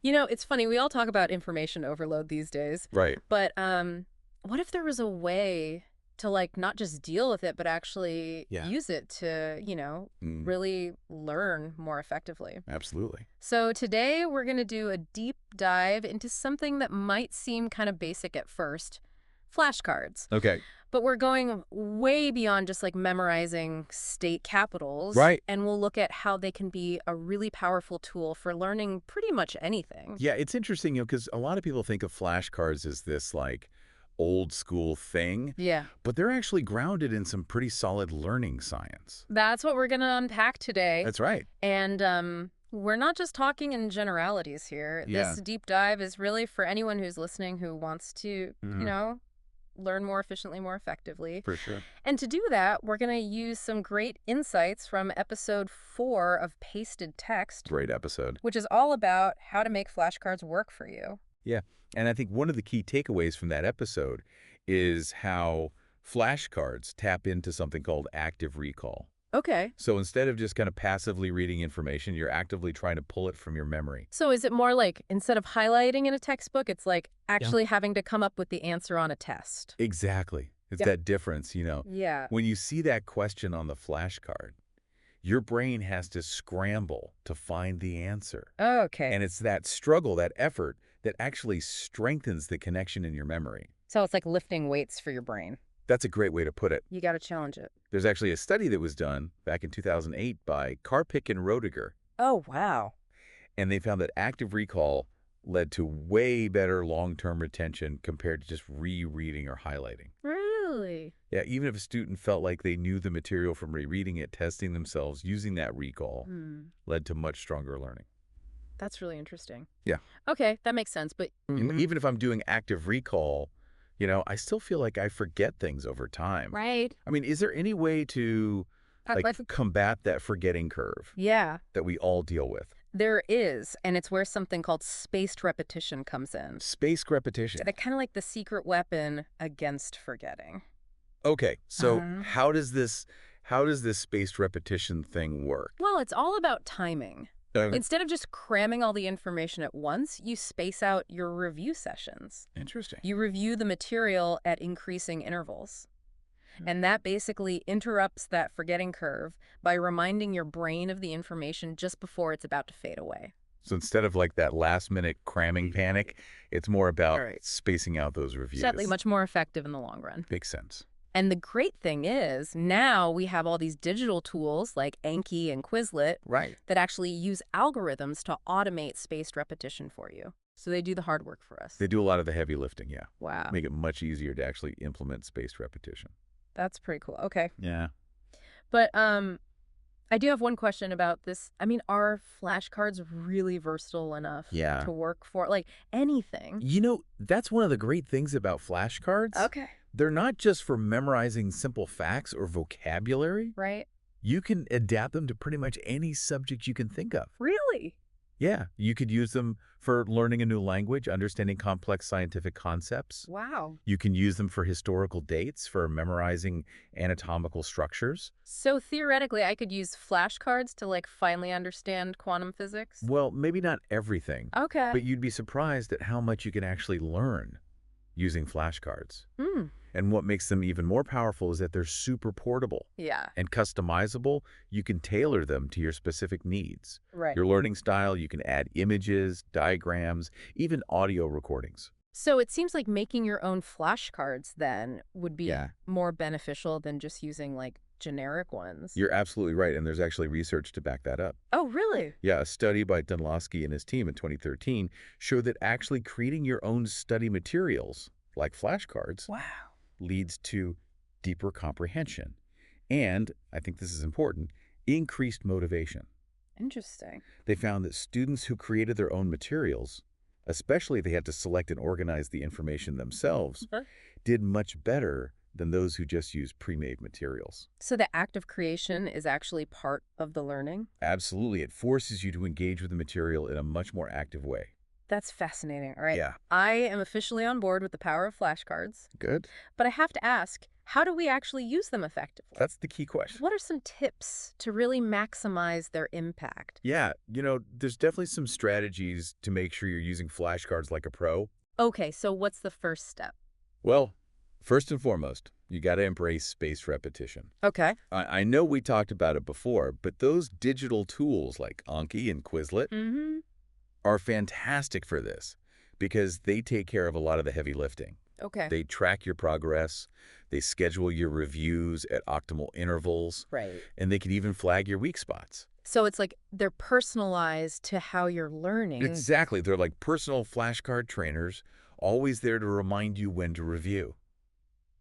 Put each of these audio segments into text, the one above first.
You know, it's funny. We all talk about information overload these days. Right. But what if there was a way to, like, not just deal with it, but actually Yeah. use it to, Mm, really learn more effectively? absolutely. So today we're going to do a deep dive into something that might seem kind of basic at first, flashcards. Okay. But we're going way beyond just like memorizing state capitals, Right. and we'll look at how they can be a really powerful tool for learning pretty much anything. Yeah, it's interesting, because a lot of people think of flashcards as this like old school thing, Yeah. but they're actually grounded in some pretty solid learning science. That's what we're going to unpack today. That's right. And we're not just talking in generalities here. Yeah. This deep dive is really for anyone who's listening who wants to, Mhm. learn more efficiently, more effectively. For sure. And to do that, we're going to use some great insights from episode 4 of Pasted Text, Great episode. which is all about how to make flashcards work for you. Yeah. And I think one of the key takeaways from that episode is how flashcards tap into something called active recall. Okay. So instead of just kind of passively reading information, you're actively trying to pull it from your memory. So is it more like instead of highlighting in a textbook, it's like actually having to come up with the answer on a test? Exactly. It's Yeah. that difference. Yeah. When you see that question on the flashcard, your brain has to scramble to find the answer. Okay. And it's that struggle, that effort, that actually strengthens the connection in your memory. So it's like lifting weights for your brain. That's a great way to put it. You got to challenge it. There's actually a study that was done back in 2008 by Karpik and Roediger, Oh, wow. and they found that active recall led to way better long-term retention compared to just rereading or highlighting. Really? Yeah, even if a student felt like they knew the material from rereading it, testing themselves using that recall led to much stronger learning. That's really interesting. Yeah. Okay, that makes sense. But Even if I'm doing active recall, I still feel like I forget things over time. right. I mean, is there any way to combat that forgetting curve Yeah, that we all deal with? there is. And it's where something called spaced repetition comes in. Spaced repetition. They're kind of like the secret weapon against forgetting. Okay, so Uh-huh. how does this spaced repetition thing work? Well, it's all about timing. Okay. Instead of just cramming all the information at once, you space out your review sessions. Interesting. You review the material at increasing intervals. And that basically interrupts that forgetting curve by reminding your brain of the information just before it's about to fade away. So instead of like that last minute cramming panic, it's more about Right. spacing out those reviews. Certainly much more effective in the long run. Makes sense. And the great thing is, now we have all these digital tools like Anki and Quizlet Right. that actually use algorithms to automate spaced repetition for you. So they do the hard work for us. They do a lot of the heavy lifting, yeah. Wow. Make it much easier to actually implement spaced repetition. That's pretty cool. Okay. Yeah. But I do have one question about this. I mean, are flashcards really versatile enough Yeah. to work for like anything? That's one of the great things about flashcards. Okay. They're not just for memorizing simple facts or vocabulary. Right? You can adapt them to pretty much any subject you can think of. Really? Yeah, you could use them for learning a new language, understanding complex scientific concepts. Wow. You can use them for historical dates, for memorizing anatomical structures. So theoretically, I could use flashcards to like finally understand quantum physics? Well, maybe not everything, Okay. but you'd be surprised at how much you can actually learn using flashcards. Hmm. And what makes them even more powerful is that they're super portable Yeah. and customizable. You can tailor them to your specific needs. Right. Your learning style, you can add images, diagrams, even audio recordings. So it seems like making your own flashcards then would be Yeah. more beneficial than just using like generic ones. You're absolutely right, and there's actually research to back that up. Oh, really? Yeah, a study by Dunlosky and his team in 2013 showed that actually creating your own study materials, like flashcards, Wow. leads to deeper comprehension. And, I think this is important, increased motivation. Interesting. They found that students who created their own materials, especially if they had to select and organize the information themselves, did much better than those who just used pre-made materials. So the act of creation is actually part of the learning? Absolutely. It forces you to engage with the material in a much more active way. That's fascinating. All right. Yeah. I am officially on board with the power of flashcards. Good. But I have to ask, how do we actually use them effectively? That's the key question. What are some tips to really maximize their impact? Yeah, there's definitely some strategies to make sure you're using flashcards like a pro. Okay, so what's the first step? Well, first and foremost, you got to embrace spaced repetition. Okay. I know we talked about it before, but those digital tools like Anki and Quizlet Mm-hmm. are fantastic for this because they take care of a lot of the heavy lifting. Okay. They track your progress, they schedule your reviews at optimal intervals, Right. and they can even flag your weak spots. So it's like they're personalized to how you're learning. Exactly. They're like personal flashcard trainers, always there to remind you when to review.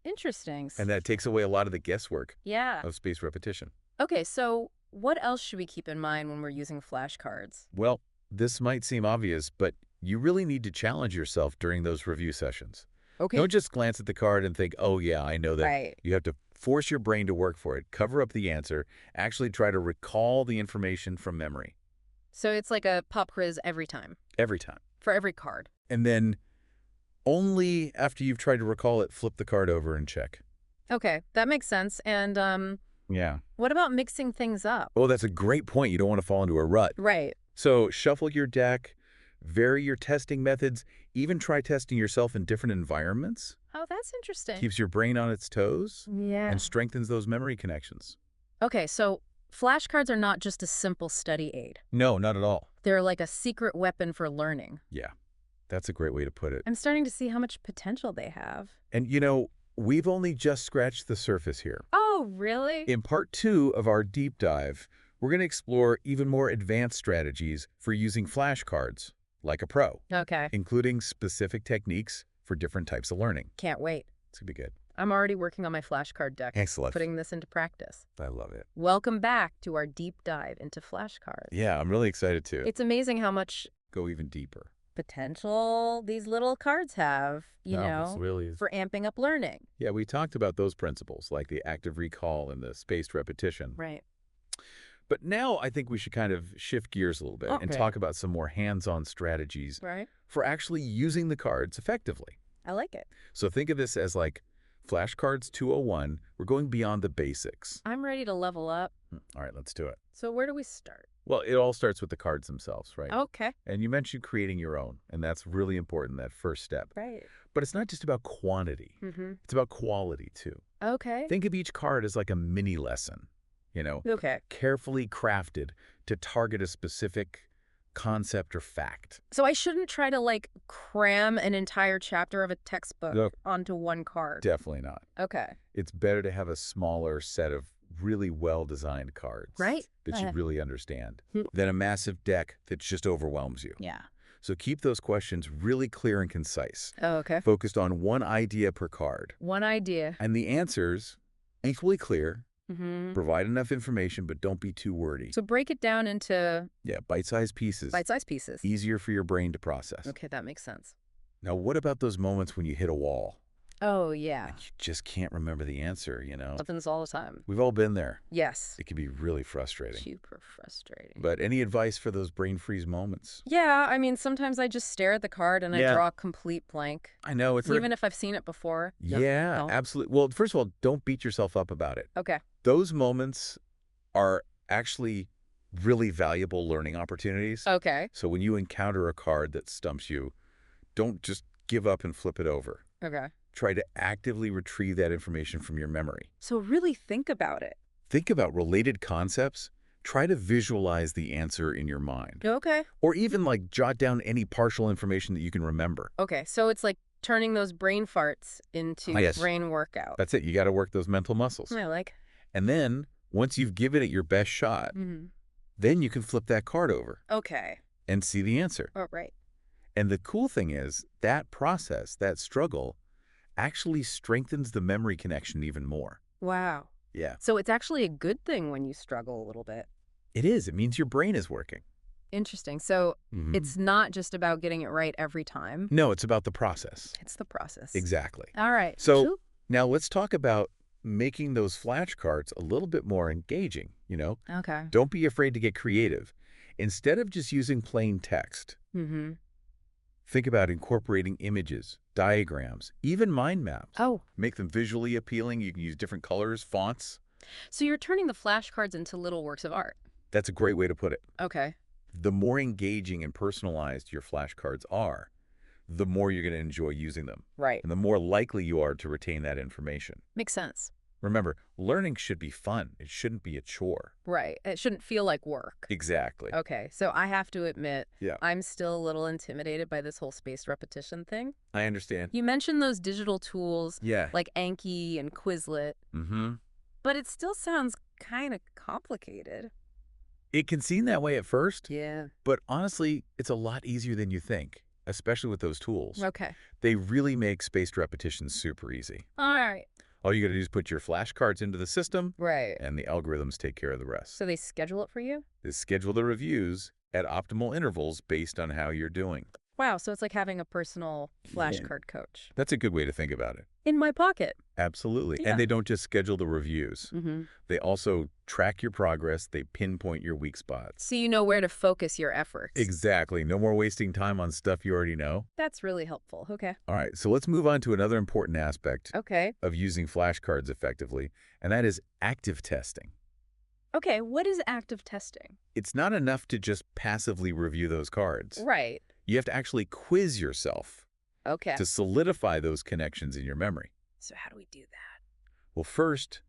Interesting. And that takes away a lot of the guesswork Yeah. of spaced repetition. Okay, so what else should we keep in mind when we're using flashcards? Well, this might seem obvious, but you really need to challenge yourself during those review sessions. Okay. Don't just glance at the card and think, oh, yeah, I know that. Right. You have to force your brain to work for it, cover up the answer, actually try to recall the information from memory. So it's like a pop quiz every time, Every time. for every card. And then only after you've tried to recall it, flip the card over and check. Okay, that makes sense. And Yeah. what about mixing things up? Oh, that's a great point. You don't want to fall into a rut. Right. So shuffle your deck, vary your testing methods, even try testing yourself in different environments. Oh, that's interesting. Keeps your brain on its toes Yeah. and strengthens those memory connections. Okay, so flashcards are not just a simple study aid. No, not at all. They're like a secret weapon for learning. Yeah, that's a great way to put it. I'm starting to see how much potential they have. And we've only just scratched the surface here. Oh, really? In part 2 of our deep dive, we're going to explore even more advanced strategies for using flashcards, like a pro, Okay. including specific techniques for different types of learning. Can't wait. It's going to be good. I'm already working on my flashcard deck. Excellent. Putting this into practice. I love it. Welcome back to our deep dive into flashcards. Yeah, I'm really excited to It's amazing how much go even deeper. potential these little cards have, This really is. for amping up learning. Yeah, we talked about those principles, like the active recall and the spaced repetition. Right. But now I think we should kind of shift gears a little bit and Okay. talk about some more hands-on strategies Right. for actually using the cards effectively. I like it. So think of this as like Flashcards 201. We're going beyond the basics. I'm ready to level up. All right, let's do it. So where do we start? Well, it all starts with the cards themselves, right? Okay. And you mentioned creating your own, and that's really important, that first step. Right. But it's not just about quantity. Mm-hmm. It's about quality, too. Okay. Think of each card as like a mini lesson, Okay. carefully crafted to target a specific concept or fact. So I shouldn't try to cram an entire chapter of a textbook Look. onto one card. Definitely not. Okay. It's better to have a smaller set of really well-designed cards Right. that you really understand Hmm. than a massive deck that just overwhelms you. Yeah. So keep those questions really clear and concise, Oh, okay. focused on one idea per card. One idea. And the answers, equally clear, Mm-hmm. provide enough information, but don't be too wordy. So break it down into Yeah, bite-sized pieces, bite-sized pieces. easier for your brain to process. Okay, that makes sense. Now, what about those moments when you hit a wall Oh, yeah. and you just can't remember the answer, Happens all the time. We've all been there. Yes. It can be really frustrating. Super frustrating. But any advice for those brain freeze moments? Yeah, I mean, sometimes I just stare at the card and Yeah. I draw a complete blank. I know it's Even if I've seen it before. Yeah, No. absolutely. Well, first of all, don't beat yourself up about it. Okay. Those moments are actually really valuable learning opportunities. Okay. So when you encounter a card that stumps you, don't just give up and flip it over. Okay. Try to actively retrieve that information from your memory. So really think about it. Think about related concepts. Try to visualize the answer in your mind. Okay. Or even jot down any partial information that you can remember. Okay, so it's like turning those brain farts into Yes. brain workout. That's it. You got to work those mental muscles. I like. And then once you've given it your best shot, Mm-hmm. then you can flip that card over Okay. and see the answer. All right. And the cool thing is that process, that struggle, actually strengthens the memory connection even more. Wow. Yeah, So it's actually a good thing when you struggle a little bit. it is. It means your brain is working. Interesting. So Mhm. it's not just about getting it right every time. No, it's about the process. It's the process. Exactly. All right. So Cool. now let's talk about making those flashcards a little bit more engaging, Okay. Don't be afraid to get creative. Instead of just using plain text, Mm-hmm. Think about incorporating images, diagrams, even mind maps. Oh, Make them visually appealing. You can use different colors, fonts. so you're turning the flashcards into little works of art. That's a great way to put it. Okay. The more engaging and personalized your flashcards are, the more you're going to enjoy using them, Right. and the more likely you are to retain that information. Makes sense. Remember, learning should be fun. It shouldn't be a chore. Right. It shouldn't feel like work. Exactly. Okay, so I have to admit, Yeah. I'm still a little intimidated by this whole spaced repetition thing. I understand. You mentioned those digital tools Yeah. like Anki and Quizlet, Mm-hmm. but it still sounds kind of complicated. It can seem that way at first, Yeah. but honestly, it's a lot easier than you think, especially with those tools. Okay. They really make spaced repetitions super easy. All right. All you got to do is put your flashcards into the system, Right. and the algorithms take care of the rest. So they schedule it for you? They schedule the reviews at optimal intervals based on how you're doing. Wow, so it's like having a personal flashcard coach. That's a good way to think about it. In my pocket. Absolutely. Yeah. And they don't just schedule the reviews. Mm-hmm. They also track your progress. They pinpoint your weak spots. So you know where to focus your efforts. Exactly. No more wasting time on stuff you already know. That's really helpful. Okay. All right, so let's move on to another important aspect Okay. of using flashcards effectively, and that is active testing. Okay, what is active testing? It's not enough to just passively review those cards. Right. You have to actually quiz yourself Okay. to solidify those connections in your memory. So how do we do that? Well, first,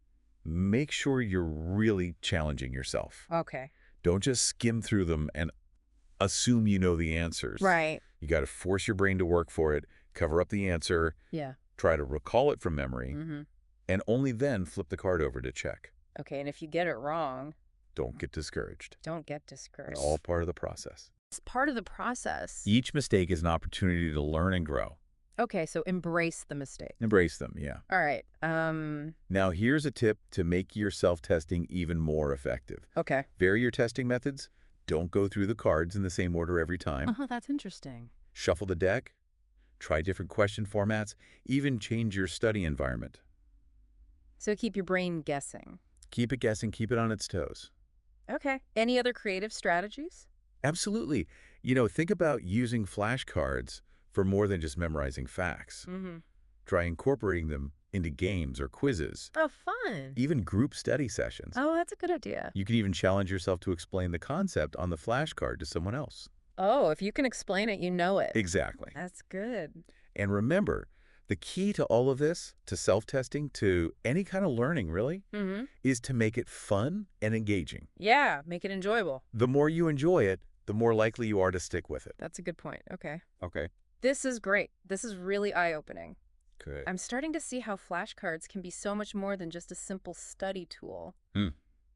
make sure you're really challenging yourself. Okay. Don't just skim through them and assume you know the answers. Right. You got to force your brain to work for it, cover up the answer, Yeah. try to recall it from memory, Mm-hmm. and only then flip the card over to check. Okay, and if you get it wrong, Don't get discouraged. don't get It's discouraged. all part of the process. It's part of the process. Each mistake is an opportunity to learn and grow. Okay, so embrace the mistake. Embrace them, yeah. All right. Now, here's a tip to make your self-testing even more effective. Okay. Vary your testing methods. Don't go through the cards in the same order every time. Oh, that's interesting. Shuffle the deck. Try different question formats. Even change your study environment. So keep your brain guessing. Keep it guessing. Keep it on its toes. Okay. Any other creative strategies? Absolutely. You know, think about using flashcards for more than just memorizing facts. Mm-hmm. Try incorporating them into games or quizzes, Oh, fun. even group study sessions. Oh, that's a good idea. You can even challenge yourself to explain the concept on the flashcard to someone else. Oh, if you can explain it, you know it. Exactly. That's good. And remember, the key to all of this, to self-testing, to any kind of learning really, Mm-hmm. is to make it fun and engaging. Yeah, make it enjoyable. The more you enjoy it, the more likely you are to stick with it. That's a good point. Okay. Okay. This is great. This is really eye-opening. Good. I'm starting to see how flashcards can be so much more than just a simple study tool.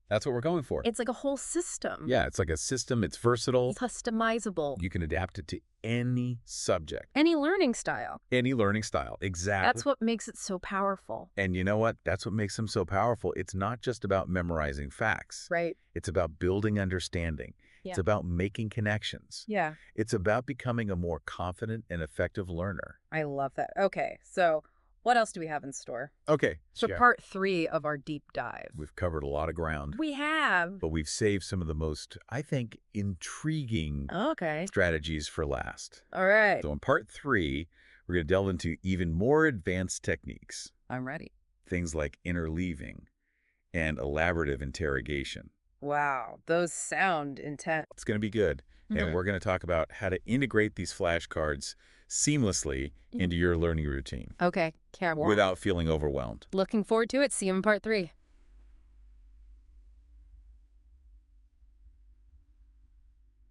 That's what we're going for. It's like a whole system. Yeah, it's like a system. It's versatile. Customizable. You can adapt it to any subject, Any learning style. any learning style. Exactly. That's what makes it so powerful. And you know what? That's what makes them so powerful. It's not just about memorizing facts. Right. It's about building understanding. It's Yeah. about making connections. Yeah. It's about becoming a more confident and effective learner. I love that. Okay, so what else do we have in store? Okay. So yeah, part 3 of our deep dive. we've covered a lot of ground, We have. but we've saved some of the most, I think, intriguing Okay. strategies for last. All right. So in part 3, we're going to delve into even more advanced techniques, I'm ready. things like interleaving and elaborative interrogation. Wow, those sound intense. It's going to be good. Mhm. And we're going to talk about how to integrate these flashcards seamlessly into your learning routine Okay, can't wait. without feeling overwhelmed. Looking forward to it. See you in part 3.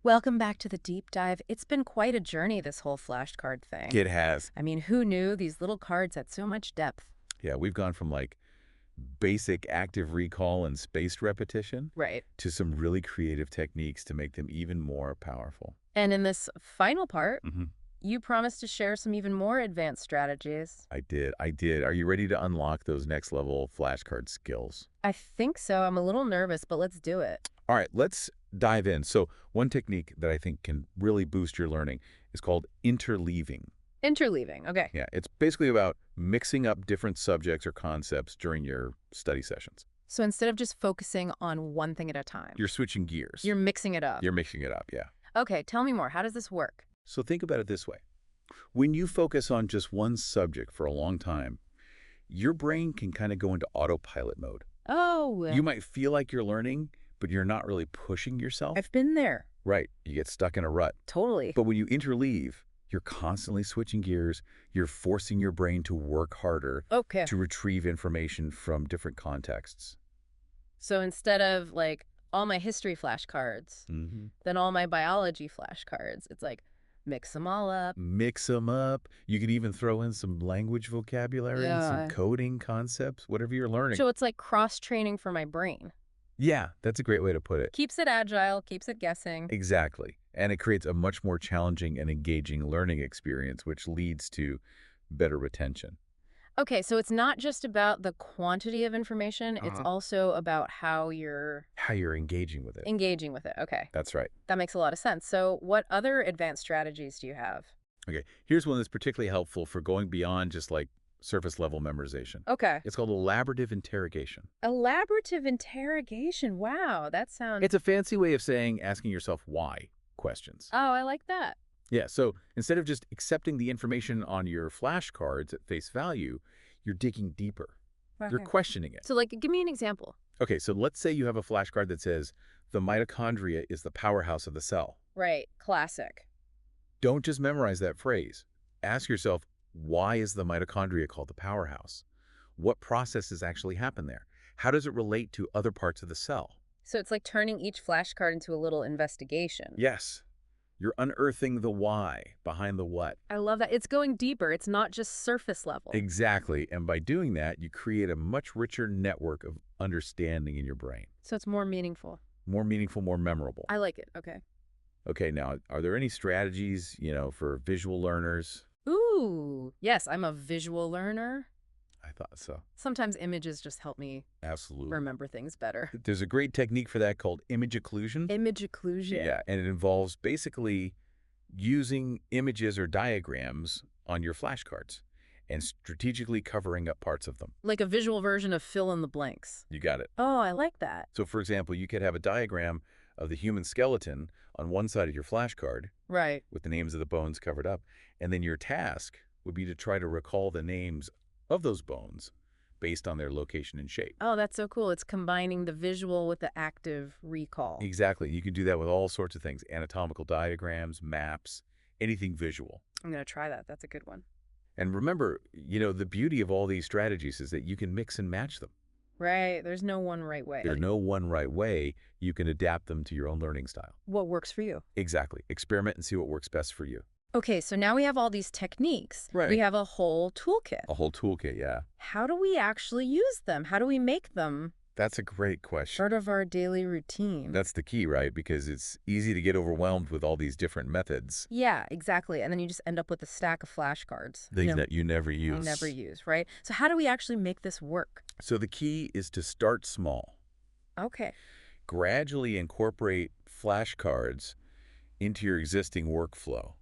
Welcome back to the deep dive. It's been quite a journey, this whole flashcard thing. It has. I mean, who knew these little cards had so much depth? Yeah, we've gone from like basic active recall and spaced repetition Right. to some really creative techniques to make them even more powerful. And in this final part, Mm-hmm. you promised to share some even more advanced strategies. I did. Are you ready to unlock those next level flashcard skills? I think so. I'm a little nervous, but let's do it. All right, let's dive in. So one technique that I think can really boost your learning is called interleaving. Interleaving. Okay. Yeah, it's basically about mixing up different subjects or concepts during your study sessions. So instead of just focusing on one thing at a time, You're switching gears. you're mixing it up. You're mixing it up, yeah. Okay, tell me more. How does this work? So think about it this way. When you focus on just one subject for a long time, your brain can kind of go into autopilot mode. Oh, You might feel like you're learning, but you're not really pushing yourself. I've been there. Right. You get stuck in a rut. Totally. But when you interleave, you're constantly switching gears. You're forcing your brain to work harder Okay. to retrieve information from different contexts. So instead of like all my history flashcards, then all my biology flashcards, it's like mix them all up. Mix them up. You can even throw in some language vocabulary, some Yeah. coding concepts, whatever you're learning. So it's like cross-training for my brain. Yeah, that's a great way to put it. Keeps it agile, keeps it guessing. Exactly. And it creates a much more challenging and engaging learning experience, which leads to better retention. Okay, so it's not just about the quantity of information, it's also about how you're How you're engaging with it. engaging with it. Okay, That's right. that makes a lot of sense. So what other advanced strategies do you have? Okay, here's one that's particularly helpful for going beyond just like surface level memorization. Okay. It's called elaborative interrogation. Elaborative interrogation. Wow, that sounds... It's a fancy way of saying asking yourself why questions. Oh, I like that. Yeah, so instead of just accepting the information on your flashcards at face value, you're digging deeper. You're Okay. questioning it. So, like, give me an example. Okay, so let's say you have a flashcard that says, the mitochondria is the powerhouse of the cell. Right, classic. Don't just memorize that phrase. Ask yourself, why is the mitochondria called the powerhouse? What processes actually happen there? How does it relate to other parts of the cell? So it's like turning each flashcard into a little investigation. Yes, you're unearthing the why behind the what. I love that. It's going deeper. It's not just surface level. Exactly, and by doing that, you create a much richer network of understanding in your brain. So it's more meaningful. More meaningful, more memorable. I like it. Okay. Okay, now, are there any strategies, for visual learners? Ooh, yes, I'm a visual learner. I thought so. Sometimes images just help me Absolutely. remember things better. There's a great technique for that called image occlusion. Image occlusion. Yeah, and it involves basically using images or diagrams on your flashcards and strategically covering up parts of them. Like a visual version of fill in the blanks. You got it. Oh, I like that. So, for example, you could have a diagram of the human skeleton on one side of your flashcard Right. with the names of the bones covered up, and then your task would be to try to recall the names of those bones based on their location and shape. Oh, that's so cool. It's combining the visual with the active recall. Exactly. You can do that with all sorts of things, anatomical diagrams, maps, anything visual. I'm going to try that. That's a good one. And remember, the beauty of all these strategies is that you can mix and match them. Right. There's no one right way. There's no one right way. You can adapt them to your own learning style. What works for you? Exactly. Experiment and see what works best for you. Okay, so now we have all these techniques. Right. We have a whole toolkit. A whole toolkit, yeah. How do we actually use them? How do we make them That's a great question. part of our daily routine? That's the key, right? Because it's easy to get overwhelmed with all these different methods. Yeah, exactly. And then you just end up with a stack of flashcards. Things that you never use. I never use, right? So how do we actually make this work? So the key is to start small. Okay. Gradually incorporate flashcards into your existing workflow.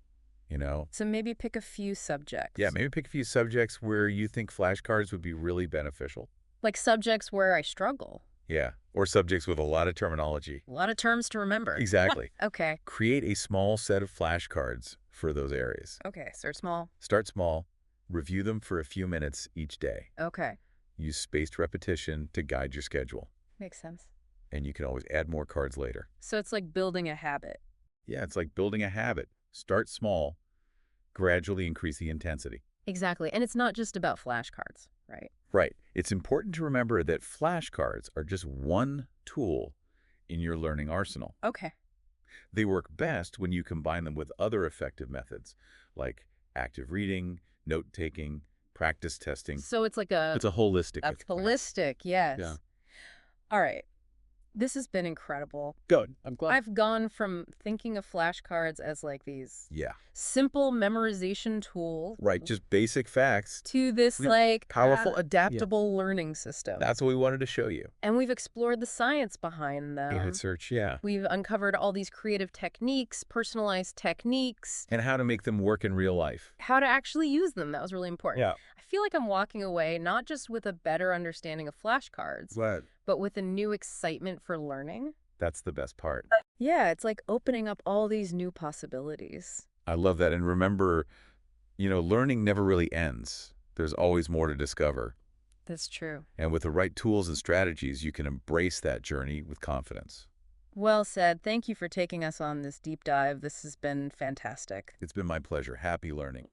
So maybe pick a few subjects. Yeah, maybe pick a few subjects where you think flashcards would be really beneficial. Like subjects where I struggle. Yeah, or subjects with a lot of terminology. A lot of terms to remember. Exactly. Okay. Create a small set of flashcards for those areas. Okay, start small. Start small, review them for a few minutes each day. Okay. Use spaced repetition to guide your schedule. Makes sense. And you can always add more cards later. So it's like building a habit. Yeah, it's like building a habit. Start small, gradually increase the intensity. Exactly. And it's not just about flashcards, right? Right. It's important to remember that flashcards are just one tool in your learning arsenal. Okay. They work best when you combine them with other effective methods like active reading, note-taking, practice testing. So it's like a... It's a holistic That's approach. holistic, yes. Yeah. All right. This has been incredible. Good. I'm glad. I've gone from thinking of flashcards as like these Yeah. simple memorization tools Right. Just basic facts. to this Yeah. like Powerful. adaptable learning system. That's what we wanted to show you. And we've explored the science behind them. Hit search, yeah. We've uncovered all these creative techniques, personalized techniques, And how to make them work in real life. how to actually use them. That was really important. Yeah. I feel like I'm walking away not just with a better understanding of flashcards, but with a new excitement for learning. That's the best part. Yeah, it's like opening up all these new possibilities. I love that. And remember, Learning never really ends. There's always more to discover. That's true. And with the right tools and strategies, you can embrace that journey with confidence. Well said. Thank you for taking us on this deep dive. This has been fantastic. It's been my pleasure. Happy learning.